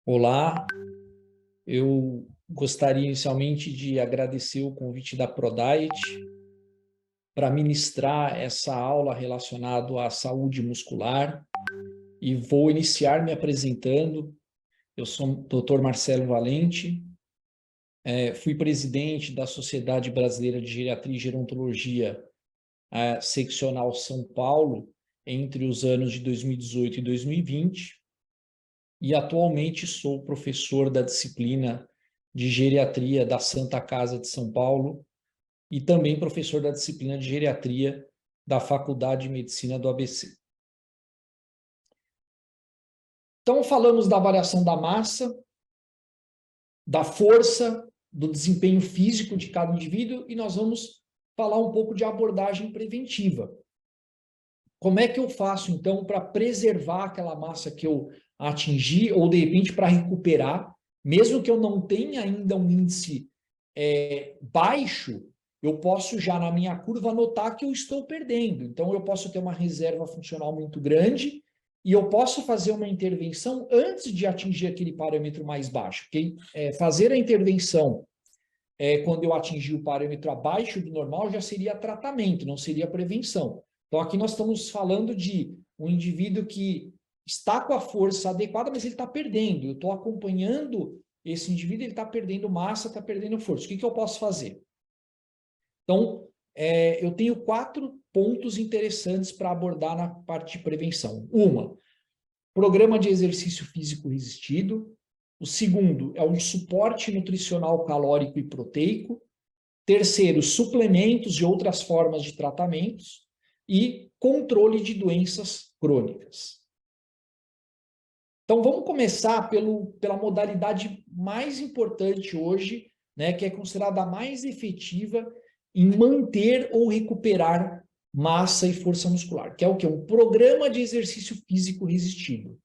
Olá, eu gostaria inicialmente de agradecer o convite da ProDiet para ministrar essa aula relacionada à saúde muscular e vou iniciar me apresentando. Eu sou o Dr. Marcelo Valente, fui presidente da Sociedade Brasileira de Geriatria e Gerontologia, seccional São Paulo, entre os anos de 2018 e 2020, e atualmente sou professor da disciplina de geriatria da Santa Casa de São Paulo e também professor da disciplina de geriatria da Faculdade de Medicina do ABC. Então, falamos da avaliação da massa, da força, do desempenho físico de cada indivíduo e nós vamos falar um pouco de abordagem preventiva. Como é que eu faço, então, para preservar aquela massa que eu atingi ou, de repente, para recuperar, mesmo que eu não tenha ainda um índice baixo, eu posso já na minha curva notar que eu estou perdendo. Então, eu posso ter uma reserva funcional muito grande e eu posso fazer uma intervenção antes de atingir aquele parâmetro mais baixo. Porque fazer a intervenção quando eu atingir o parâmetro abaixo do normal já seria tratamento, não seria prevenção. Então, aqui nós estamos falando de um indivíduo que está com a força adequada, mas ele está perdendo. Eu estou acompanhando esse indivíduo, ele está perdendo massa, está perdendo força. O que eu posso fazer? Então, eu tenho 4 pontos interessantes para abordar na parte de prevenção. Uma, programa de exercício físico resistido. O segundo é um suporte nutricional calórico e proteico. Terceiro, suplementos e outras formas de tratamentos. E controle de doenças crônicas. Então, vamos começar pela modalidade mais importante hoje, né, que é considerada a mais efetiva em manter ou recuperar massa e força muscular, que é o quê? Um programa de exercício físico resistido.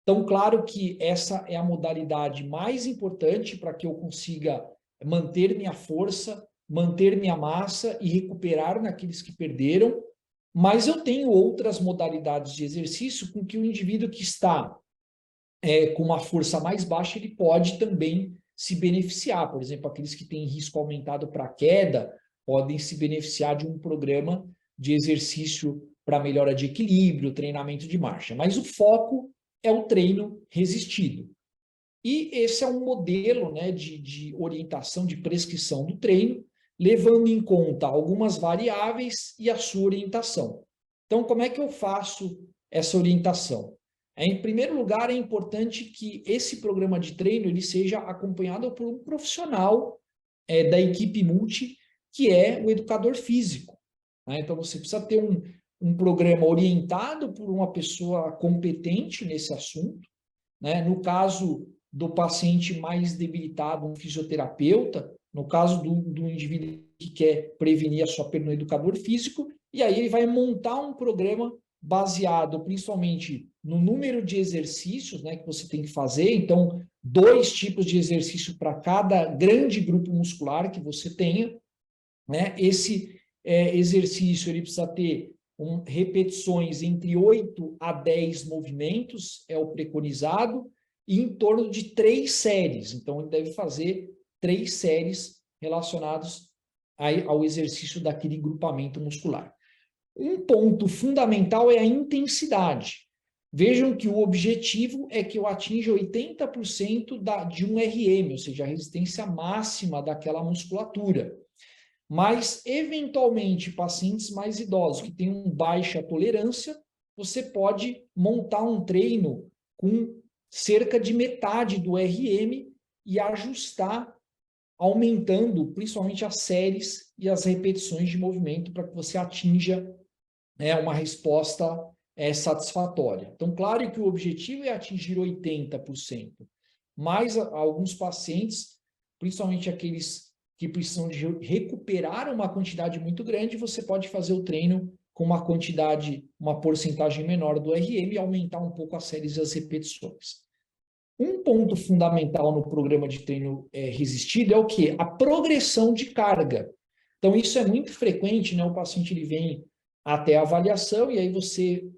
Então, claro que essa é a modalidade mais importante para que eu consiga manter minha força, manter minha massa e recuperar naqueles que perderam, mas eu tenho outras modalidades de exercício com que o indivíduo que está com uma força mais baixa, ele pode também se beneficiar. Por exemplo, aqueles que têm risco aumentado para queda podem se beneficiar de um programa de exercício para melhora de equilíbrio, treinamento de marcha. Mas o foco é o treino resistido. E esse é um modelo, né, de orientação, de prescrição do treino, levando em conta algumas variáveis e a sua orientação. Então, como é que eu faço essa orientação? Em primeiro lugar, é importante que esse programa de treino ele seja acompanhado por um profissional da equipe multi, que é o educador físico. Né? Então, você precisa ter um programa orientado por uma pessoa competente nesse assunto. Né? No caso do paciente mais debilitado, um fisioterapeuta. No caso do indivíduo que quer prevenir a sua perda, no educador físico. E aí ele vai montar um programa baseado principalmente no número de exercícios, né, que você tem que fazer. Então, 2 tipos de exercício para cada grande grupo muscular que você tenha. Né? Esse exercício ele precisa ter repetições entre 8 a 10 movimentos, é o preconizado, e em torno de 3 séries. Então, ele deve fazer 3 séries relacionadas ao exercício daquele grupamento muscular. Um ponto fundamental é a intensidade. Vejam que o objetivo é que eu atinja 80% de um RM, ou seja, a resistência máxima daquela musculatura. Mas, eventualmente, pacientes mais idosos que têm baixa tolerância, você pode montar um treino com cerca de metade do RM e ajustar, aumentando principalmente as séries e as repetições de movimento para que você atinja uma resposta satisfatória. Então, claro que o objetivo é atingir 80%, mas alguns pacientes, principalmente aqueles que precisam de recuperar uma quantidade muito grande, você pode fazer o treino com uma porcentagem menor do RM e aumentar um pouco as séries e as repetições. Um ponto fundamental no programa de treino resistido é o quê? A progressão de carga. Então, isso é muito frequente, né? O paciente ele vem até a avaliação e aí você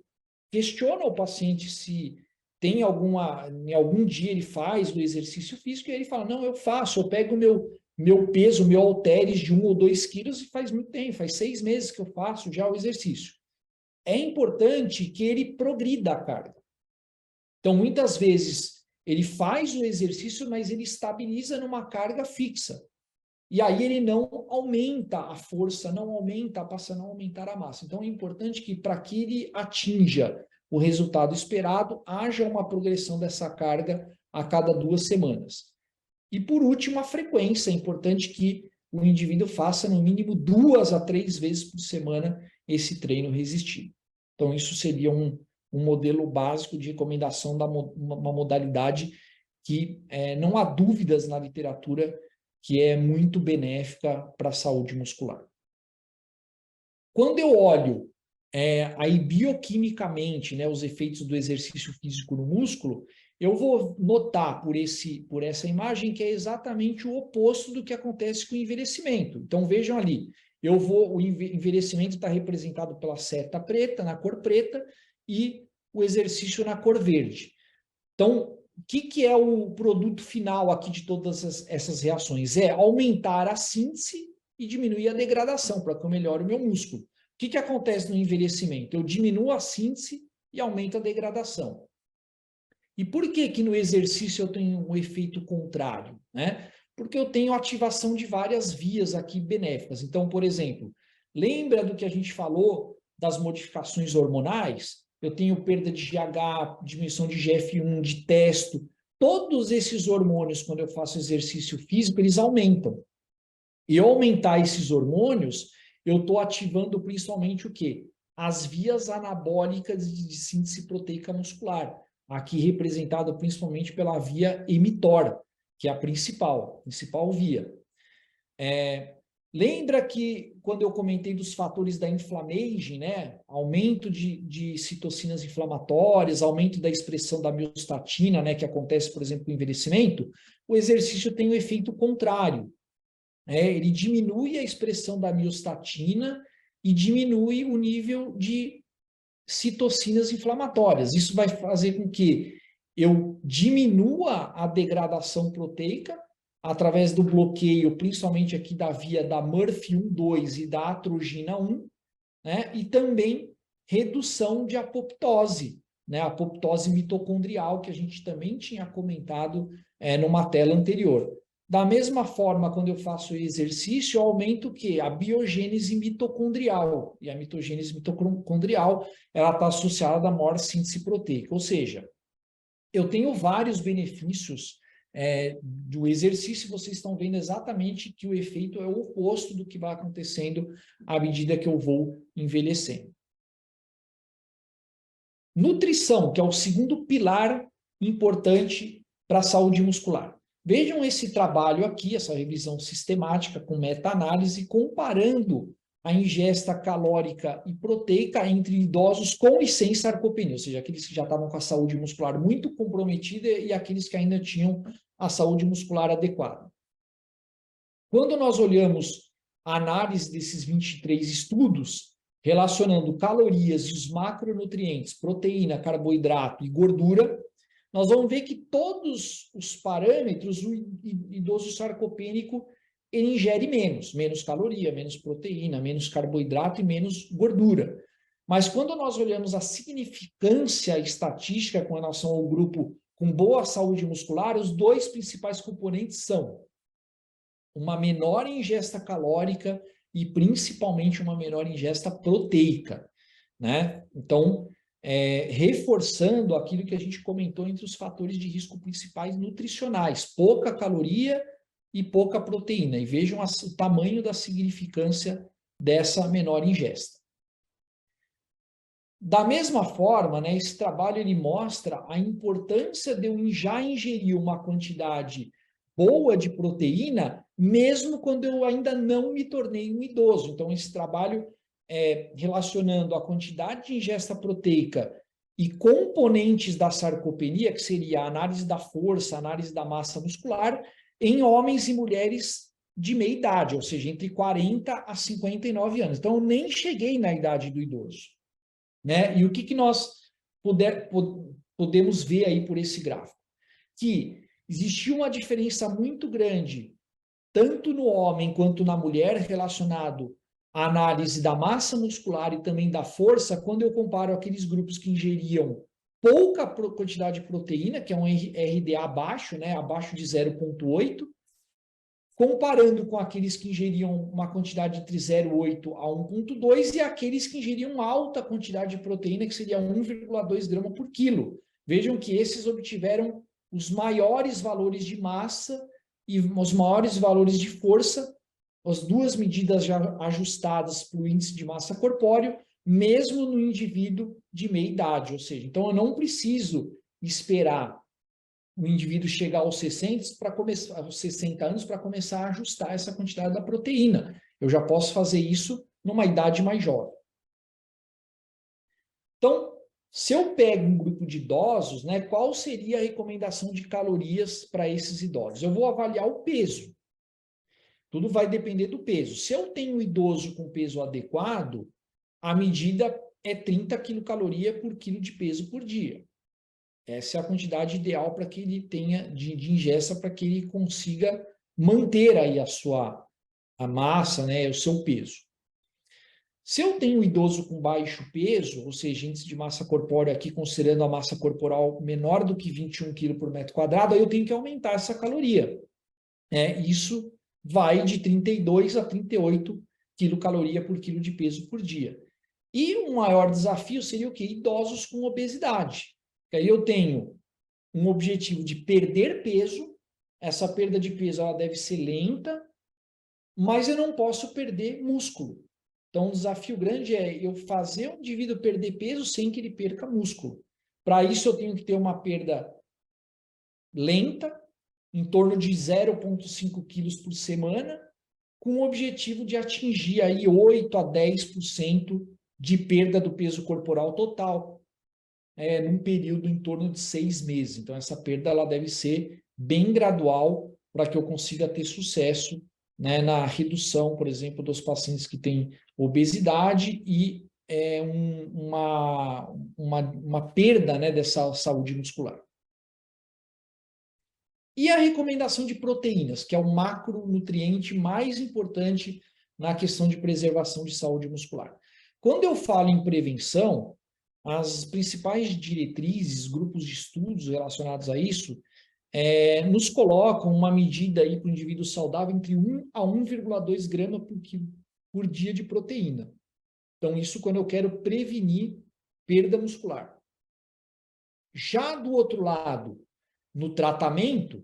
questiona o paciente se em algum dia ele faz o exercício físico e ele fala, não, eu faço, eu pego o meu peso, o meu halteres de 1 ou 2 quilos e faz muito tempo, faz 6 meses que eu faço já o exercício. É importante que ele progrida a carga. Então, muitas vezes, ele faz o exercício, mas ele estabiliza numa carga fixa. E aí ele não aumenta a força, passa a não aumentar a massa. Então, é importante que, para que ele atinja o resultado esperado, haja uma progressão dessa carga a cada 2 semanas. E, por último, a frequência. É importante que o indivíduo faça, no mínimo, 2 a 3 vezes por semana esse treino resistido. Então, isso seria um modelo básico de recomendação da uma modalidade que não há dúvidas na literatura que é muito benéfica para a saúde muscular. Quando eu olho aí bioquimicamente, né, os efeitos do exercício físico no músculo, eu vou notar por essa imagem que é exatamente o oposto do que acontece com o envelhecimento. Então, vejam ali, o envelhecimento está representado pela seta preta, na cor preta, e o exercício na cor verde. Então, o que é o produto final aqui de todas essas reações? É aumentar a síntese e diminuir a degradação, para que eu melhore o meu músculo. O que acontece no envelhecimento? Eu diminuo a síntese e aumento a degradação. E por que no exercício eu tenho um efeito contrário, né? Porque eu tenho ativação de várias vias aqui benéficas. Então, por exemplo, lembra do que a gente falou das modificações hormonais? Eu tenho perda de GH, diminuição de GF1, de testo. Todos esses hormônios, quando eu faço exercício físico, eles aumentam. E ao aumentar esses hormônios, eu estou ativando principalmente o quê? As vias anabólicas de síntese proteica muscular, aqui representado principalmente pela via mTOR, que é a principal via. Lembra que quando eu comentei dos fatores da inflammation, né? Aumento de citocinas inflamatórias, aumento da expressão da miostatina, né? Que acontece, por exemplo, com o envelhecimento, o exercício tem um efeito contrário. Ele diminui a expressão da miostatina e diminui o nível de citocinas inflamatórias. Isso vai fazer com que eu diminua a degradação proteica através do bloqueio, principalmente aqui da via da MRF1,2 e da atrogina 1, né? E também redução de apoptose, né? A apoptose mitocondrial, que a gente também tinha comentado numa tela anterior. Da mesma forma, quando eu faço exercício, eu aumento o quê? A biogênese mitocondrial. E a mitogênese mitocondrial, ela está associada à maior síntese proteica. Ou seja, eu tenho vários benefícios do exercício, vocês estão vendo exatamente que o efeito é o oposto do que vai acontecendo à medida que eu vou envelhecendo. Nutrição, que é o segundo pilar importante para a saúde muscular. Vejam esse trabalho aqui, essa revisão sistemática com meta-análise, comparando a ingesta calórica e proteica entre idosos com e sem sarcopenia, ou seja, aqueles que já estavam com a saúde muscular muito comprometida e aqueles que ainda tinham a saúde muscular adequada. Quando nós olhamos a análise desses 23 estudos, relacionando calorias e os macronutrientes, proteína, carboidrato e gordura, nós vamos ver que todos os parâmetros, o idoso sarcopênico, ele ingere menos caloria, menos proteína, menos carboidrato e menos gordura. Mas quando nós olhamos a significância estatística com relação ao grupo com boa saúde muscular, os dois principais componentes são uma menor ingesta calórica e principalmente uma menor ingesta proteica, né? Então, reforçando aquilo que a gente comentou entre os fatores de risco principais nutricionais, pouca caloria e pouca proteína. E vejam o tamanho da significância dessa menor ingesta. Da mesma forma, né, esse trabalho ele mostra a importância de eu já ingerir uma quantidade boa de proteína, mesmo quando eu ainda não me tornei um idoso. Então, esse trabalho relacionando a quantidade de ingesta proteica e componentes da sarcopenia, que seria a análise da força, a análise da massa muscular, em homens e mulheres de meia idade, ou seja, entre 40 a 59 anos. Então, eu nem cheguei na idade do idoso, né? E o que nós podemos ver aí por esse gráfico, que existia uma diferença muito grande, tanto no homem quanto na mulher, relacionado à análise da massa muscular e também da força, quando eu comparo aqueles grupos que ingeriam pouca quantidade de proteína, que é um RDA baixo, né, abaixo de 0,8, comparando com aqueles que ingeriam uma quantidade entre 0,8 a 1,2 e aqueles que ingeriam alta quantidade de proteína, que seria 1,2 grama por quilo. Vejam que esses obtiveram os maiores valores de massa e os maiores valores de força, as duas medidas já ajustadas para o índice de massa corpóreo, mesmo no indivíduo de meia idade, ou seja, então eu não preciso esperar o indivíduo chegar aos 60 anos para começar a ajustar essa quantidade da proteína. Eu já posso fazer isso numa idade mais jovem. Então, se eu pego um grupo de idosos, né, qual seria a recomendação de calorias para esses idosos? Eu vou avaliar o peso. Tudo vai depender do peso. Se eu tenho um idoso com peso adequado, a medida é 30 quilocalorias por quilo de peso por dia. Essa é a quantidade ideal para que ele tenha de ingesta, para que ele consiga manter aí a massa, né, o seu peso. Se eu tenho um idoso com baixo peso, ou seja, índice de massa corpórea aqui, considerando a massa corporal menor do que 21 kg por metro quadrado, aí eu tenho que aumentar essa caloria. Isso vai de 32 a 38 quilocaloria por quilo de peso por dia. E o maior desafio seria o quê? Idosos com obesidade. Aí eu tenho um objetivo de perder peso, essa perda de peso ela deve ser lenta, mas eu não posso perder músculo. Então, o desafio grande é eu fazer o indivíduo perder peso sem que ele perca músculo. Para isso, eu tenho que ter uma perda lenta, em torno de 0,5 quilos por semana, com o objetivo de atingir aí 8 a 10% de perda do peso corporal total, num período em torno de 6 meses. Então, essa perda ela deve ser bem gradual para que eu consiga ter sucesso, né, na redução, por exemplo, dos pacientes que têm obesidade e uma perda, né, dessa saúde muscular. E a recomendação de proteínas, que é o macronutriente mais importante na questão de preservação de saúde muscular. Quando eu falo em prevenção, as principais diretrizes, grupos de estudos relacionados a isso, nos colocam uma medida aí para o indivíduo saudável entre 1 a 1,2 grama por quilo por dia de proteína. Então, isso quando eu quero prevenir perda muscular. Já do outro lado, no tratamento,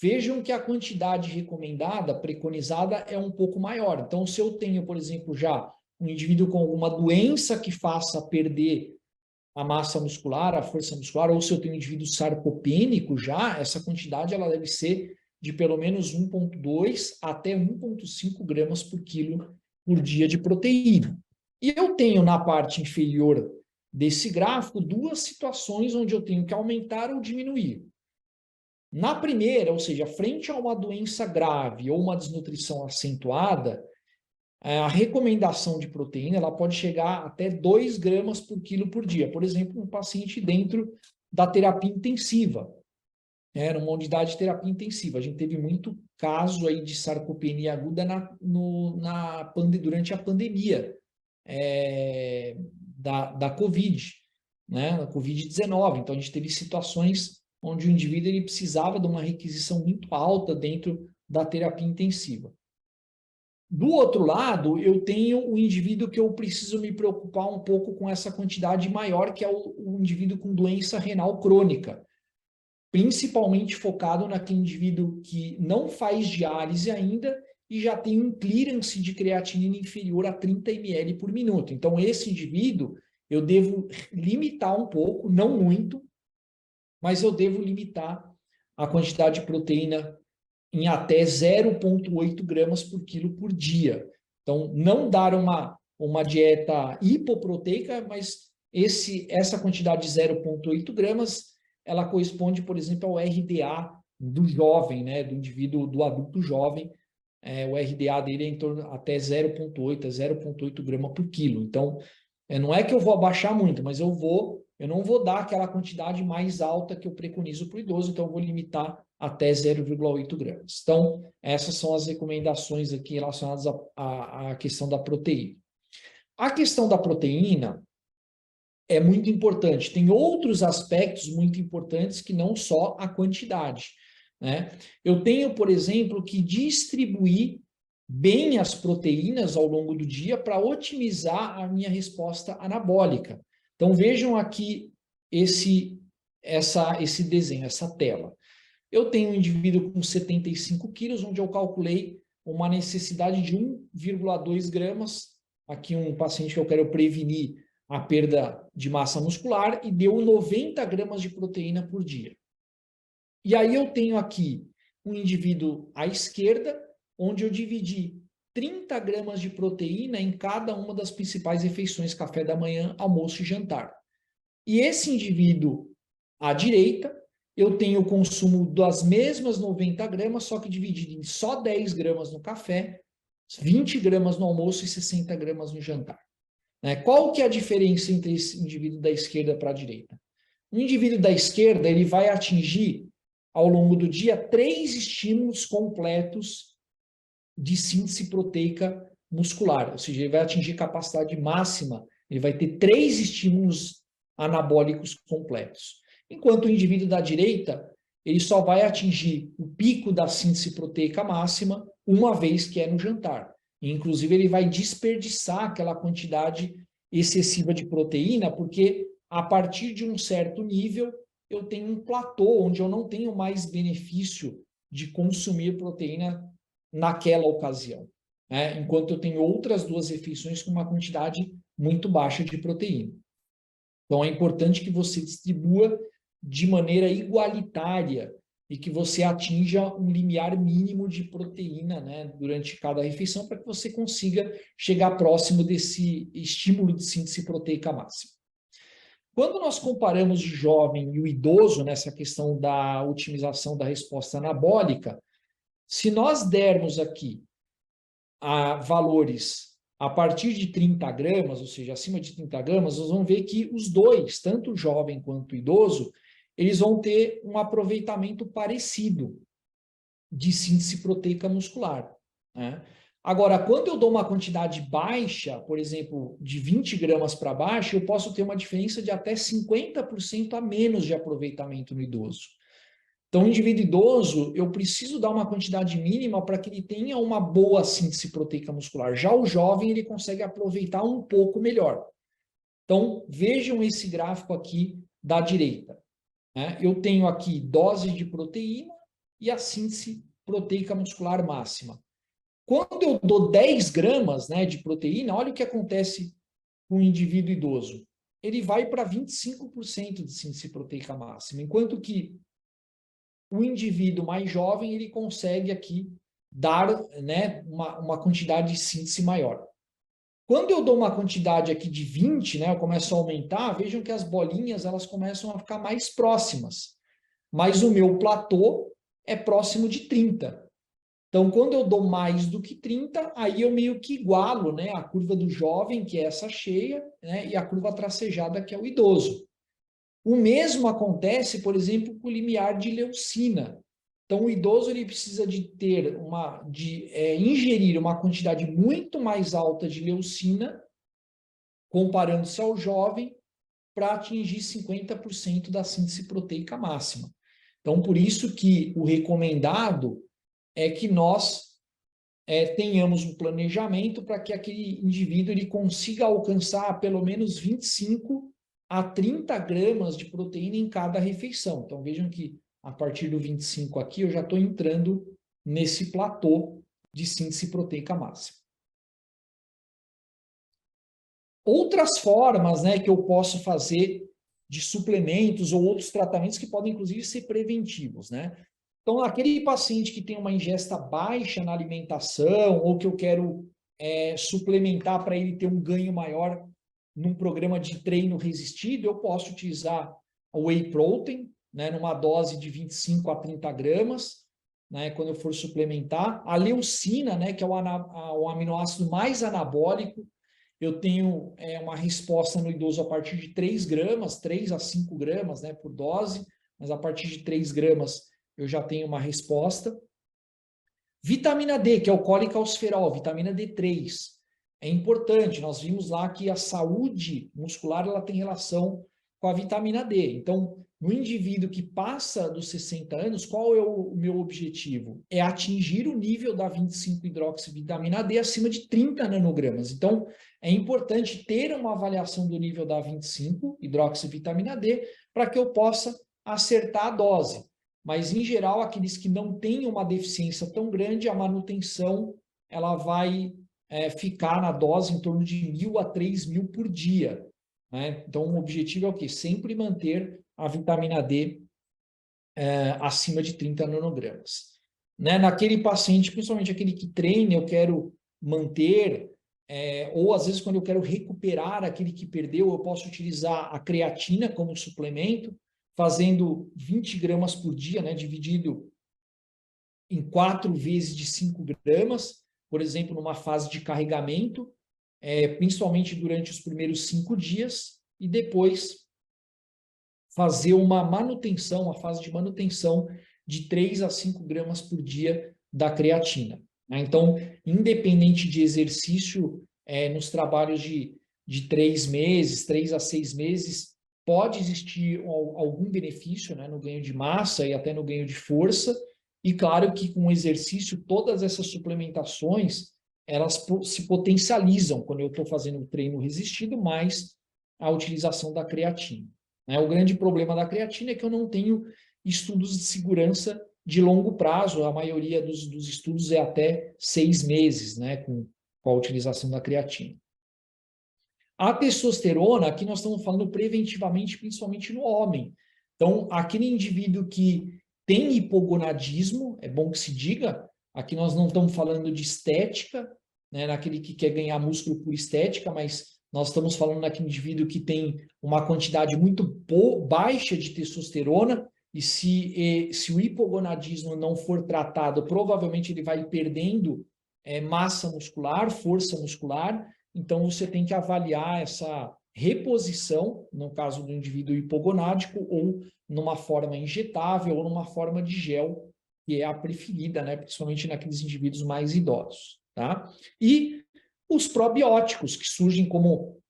vejam que a quantidade recomendada, preconizada, é um pouco maior. Então, se eu tenho, por exemplo, já um indivíduo com alguma doença que faça perder a massa muscular, a força muscular, ou se eu tenho um indivíduo sarcopênico já, essa quantidade ela deve ser de pelo menos 1,2 até 1,5 gramas por quilo por dia de proteína. E eu tenho na parte inferior desse gráfico duas situações onde eu tenho que aumentar ou diminuir. Na primeira, ou seja, frente a uma doença grave ou uma desnutrição acentuada, a recomendação de proteína ela pode chegar até 2 gramas por quilo por dia. Por exemplo, um paciente dentro da terapia intensiva, numa unidade de terapia intensiva. A gente teve muito caso aí de sarcopenia aguda durante a pandemia da COVID, né, da COVID-19. Então, a gente teve situações onde o indivíduo ele precisava de uma requisição muito alta dentro da terapia intensiva. Do outro lado, eu tenho o indivíduo que eu preciso me preocupar um pouco com essa quantidade maior, que é o indivíduo com doença renal crônica, principalmente focado naquele indivíduo que não faz diálise ainda e já tem um clearance de creatinina inferior a 30 ml por minuto. Então, esse indivíduo, eu devo limitar um pouco, não muito, mas eu devo limitar a quantidade de proteína em até 0,8 gramas por quilo por dia. Então, não dar uma dieta hipoproteica, mas essa quantidade de 0,8 gramas, ela corresponde, por exemplo, ao RDA do jovem, né, do indivíduo, do adulto jovem. O RDA dele é em torno até 0,8 grama por quilo. Então, não é que eu vou abaixar muito, mas eu vou eu não vou dar aquela quantidade mais alta que eu preconizo para o idoso, então eu vou limitar até 0,8 gramas. Então, essas são as recomendações aqui relacionadas à questão da proteína. A questão da proteína é muito importante. Tem outros aspectos muito importantes que não só a quantidade, né? Eu tenho, por exemplo, que distribuir bem as proteínas ao longo do dia para otimizar a minha resposta anabólica. Então, vejam aqui esse desenho, essa tela. Eu tenho um indivíduo com 75 quilos, onde eu calculei uma necessidade de 1,2 gramas. Aqui um paciente que eu quero prevenir a perda de massa muscular e deu 90 gramas de proteína por dia. E aí eu tenho aqui um indivíduo à esquerda, onde eu dividi 30 gramas de proteína em cada uma das principais refeições, café da manhã, almoço e jantar. E esse indivíduo à direita, eu tenho o consumo das mesmas 90 gramas, só que dividido em só 10 gramas no café, 20 gramas no almoço e 60 gramas no jantar. Qual que é a diferença entre esse indivíduo da esquerda para a direita? O indivíduo da esquerda, ele vai atingir, ao longo do dia, 3 estímulos completos de síntese proteica muscular, ou seja, ele vai atingir capacidade máxima, ele vai ter 3 estímulos anabólicos completos. Enquanto o indivíduo da direita, ele só vai atingir o pico da síntese proteica máxima uma vez que é no jantar. E, inclusive, ele vai desperdiçar aquela quantidade excessiva de proteína, porque a partir de um certo nível, eu tenho um platô, onde eu não tenho mais benefício de consumir proteína naquela ocasião, né? Enquanto eu tenho outras 2 refeições com uma quantidade muito baixa de proteína. Então, é importante que você distribua de maneira igualitária e que você atinja um limiar mínimo de proteína, né, durante cada refeição, para que você consiga chegar próximo desse estímulo de síntese proteica máxima. Quando nós comparamos o jovem e o idoso nessa questão da otimização da resposta anabólica, se nós dermos aqui valores a partir de 30 gramas, ou seja, acima de 30 gramas, nós vamos ver que os dois, tanto o jovem quanto o idoso, eles vão ter um aproveitamento parecido de síntese proteica muscular, né? Agora, quando eu dou uma quantidade baixa, por exemplo, de 20 gramas para baixo, eu posso ter uma diferença de até 50% a menos de aproveitamento no idoso. Então, o indivíduo idoso, eu preciso dar uma quantidade mínima para que ele tenha uma boa síntese proteica muscular. Já o jovem, ele consegue aproveitar um pouco melhor. Então, vejam esse gráfico aqui da direita, né? Eu tenho aqui dose de proteína e a síntese proteica muscular máxima. Quando eu dou 10 gramas, né, de proteína, olha o que acontece com o indivíduo idoso. Ele vai para 25% de síntese proteica máxima, enquanto que o indivíduo mais jovem, ele consegue aqui dar, né, uma quantidade de síntese maior. Quando eu dou uma quantidade aqui de 20, né, eu começo a aumentar, vejam que as bolinhas elas começam a ficar mais próximas. Mas o meu platô é próximo de 30. Então, quando eu dou mais do que 30, aí eu meio que igualo, né, a curva do jovem, que é essa cheia, né, e a curva tracejada, que é o idoso. O mesmo acontece, por exemplo, com o limiar de leucina. Então, o idoso ele precisa de ingerir uma quantidade muito mais alta de leucina, comparando-se ao jovem, para atingir 50% da síntese proteica máxima. Então, por isso que o recomendado é que nós tenhamos um planejamento para que aquele indivíduo ele consiga alcançar pelo menos 25 a 30 gramas de proteína em cada refeição. Então, vejam que a partir do 25 aqui, eu já estou entrando nesse platô de síntese proteica máxima. Outras formas, né, que eu posso fazer de suplementos ou outros tratamentos que podem, inclusive, ser preventivos, né? Então, aquele paciente que tem uma ingesta baixa na alimentação ou que eu quero suplementar para ele ter um ganho maior num programa de treino resistido, eu posso utilizar o whey protein, né, numa dose de 25 a 30 gramas, né, quando eu for suplementar. A leucina, né, que é o aminoácido mais anabólico, eu tenho uma resposta no idoso a partir de 3 gramas, 3 a 5 gramas, né, por dose, mas a partir de 3 gramas eu já tenho uma resposta. Vitamina D, que é o colecalciferol, vitamina D3. É importante, nós vimos lá que a saúde muscular ela tem relação com a vitamina D. Então, no indivíduo que passa dos 60 anos, qual é o meu objetivo? É atingir o nível da 25-hidroxivitamina D acima de 30 nanogramas. Então, é importante ter uma avaliação do nível da 25-hidroxivitamina D para que eu possa acertar a dose. Mas, em geral, aqueles que não têm uma deficiência tão grande, a manutenção ela vai ficar na dose em torno de 1.000 a 3.000 por dia. Né? Então, o objetivo é o quê? Sempre manter a vitamina D acima de 30 nanogramas. Né? Naquele paciente, principalmente aquele que treina, eu quero manter, ou às vezes quando eu quero recuperar aquele que perdeu, eu posso utilizar a creatina como suplemento, fazendo 20 gramas por dia, né, dividido em 4 vezes de 5 gramas, por exemplo, numa fase de carregamento, principalmente durante os primeiros 5 dias, e depois fazer uma manutenção, uma fase de manutenção de 3 a 5 gramas por dia da creatina. Né? Então, independente de exercício, nos trabalhos de 3 meses, 3 a 6 meses, pode existir algum benefício, né, no ganho de massa e até no ganho de força, e claro que com o exercício, todas essas suplementações, elas se potencializam quando eu estou fazendo o treino resistido, mais a utilização da creatina. O grande problema da creatina é que eu não tenho estudos de segurança de longo prazo, a maioria dos estudos é até 6 meses, né, com a utilização da creatina. A testosterona, aqui nós estamos falando preventivamente, principalmente no homem. Então, aquele indivíduo que tem hipogonadismo, é bom que se diga, aqui nós não estamos falando de estética, né, naquele que quer ganhar músculo por estética, mas nós estamos falando daquele indivíduo que tem uma quantidade muito baixa de testosterona, e se o hipogonadismo não for tratado, provavelmente ele vai perdendo massa muscular, força muscular. Então, você tem que avaliar essa reposição, no caso do indivíduo hipogonádico, ou numa forma injetável, ou numa forma de gel, que é a preferida, né? Principalmente naqueles indivíduos mais idosos. Tá? E os probióticos, que surgem como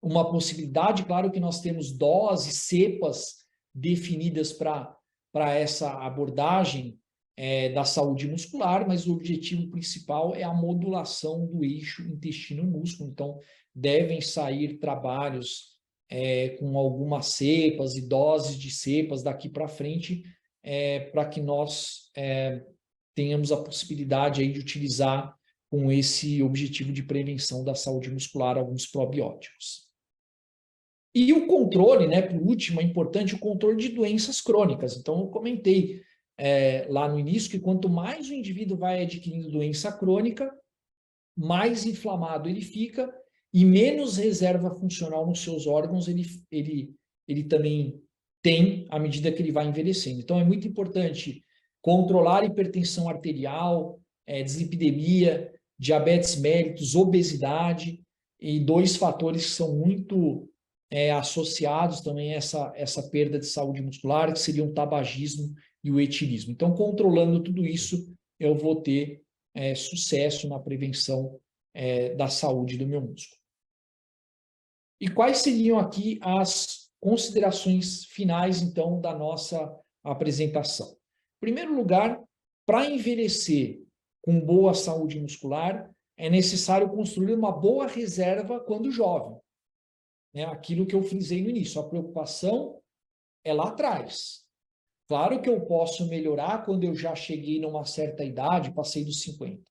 uma possibilidade. Claro que nós temos doses, cepas definidas para essa abordagem da saúde muscular, mas o objetivo principal é a modulação do eixo intestino-músculo. Então, devem sair trabalhos com algumas cepas e doses de cepas daqui para frente, para que nós tenhamos a possibilidade aí de utilizar com esse objetivo de prevenção da saúde muscular alguns probióticos. E o controle, né, por último, é importante o controle de doenças crônicas. Então, eu comentei lá no início que quanto mais o indivíduo vai adquirindo doença crônica, mais inflamado ele fica e menos reserva funcional nos seus órgãos ele também tem à medida que ele vai envelhecendo. Então, é muito importante controlar a hipertensão arterial, dislipidemia, diabetes mellitus, obesidade, e 2 fatores que são muito associados também a essa perda de saúde muscular, que seriam o tabagismo e o etilismo. Então, controlando tudo isso, eu vou ter sucesso na prevenção da saúde do meu músculo. E quais seriam aqui as considerações finais, então, da nossa apresentação? Em primeiro lugar, para envelhecer com boa saúde muscular, é necessário construir uma boa reserva quando jovem. Aquilo que eu frisei no início, a preocupação é lá atrás. Claro que eu posso melhorar quando eu já cheguei numa certa idade, passei dos 50,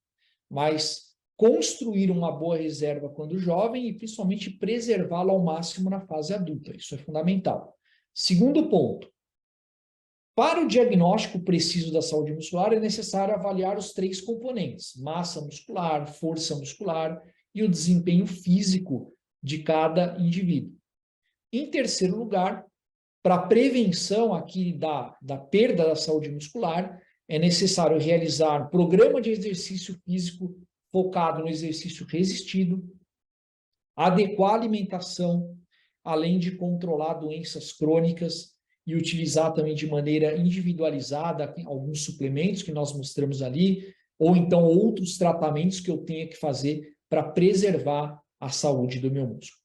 mas construir uma boa reserva quando jovem e principalmente preservá-la ao máximo na fase adulta, isso é fundamental. Segundo ponto, para o diagnóstico preciso da saúde muscular é necessário avaliar os 3 componentes: massa muscular, força muscular e o desempenho físico de cada indivíduo. Em terceiro lugar, para a prevenção aqui da perda da saúde muscular, é necessário realizar programa de exercício físico focado no exercício resistido, adequar a alimentação, além de controlar doenças crônicas e utilizar também de maneira individualizada alguns suplementos que nós mostramos ali, ou então outros tratamentos que eu tenha que fazer para preservar a saúde do meu músculo.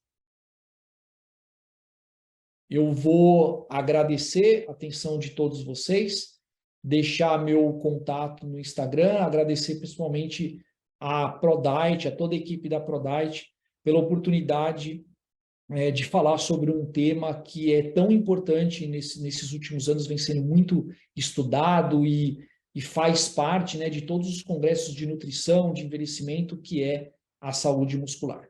Eu vou agradecer a atenção de todos vocês, deixar meu contato no Instagram, agradecer principalmente a ProDiet, a toda a equipe da ProDiet, pela oportunidade de falar sobre um tema que é tão importante nesses últimos anos, vem sendo muito estudado e faz parte, né, de todos os congressos de nutrição, de envelhecimento, que é a saúde muscular.